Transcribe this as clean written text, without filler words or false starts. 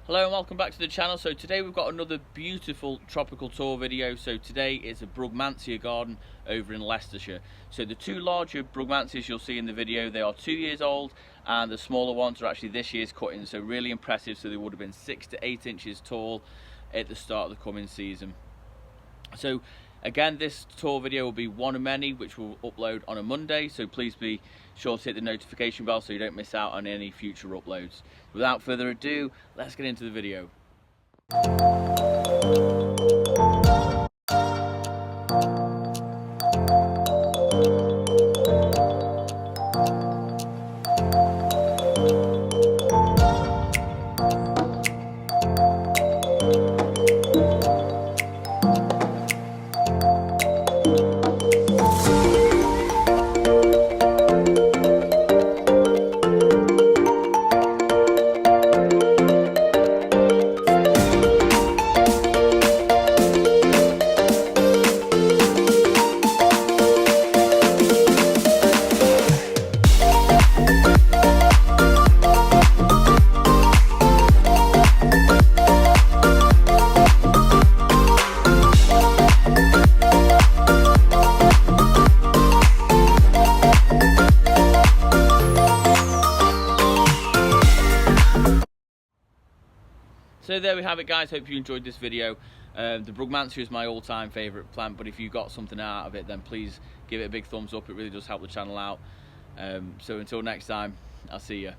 Hello and welcome back to the channel. So today we've got another beautiful tropical tour video. So today is a Brugmansia Garden over in Leicestershire. So the two larger Brugmansias you'll see in the video, they are 2 years old, and the smaller ones are actually this year's cutting. So really impressive. So they would have been 6 to 8 inches tall at the start of the coming season. So again, this tour video will be one of many which we'll upload on a Monday, so please be sure to hit the notification bell so you don't miss out on any future uploads. Without further ado, let's get into the video. So there we have it, guys. Hope you enjoyed this video. The Brugmansia is my all-time favourite plant, but if you got something out of it, then please give it a big thumbs up. It really does help the channel out. So until next time, I'll see you.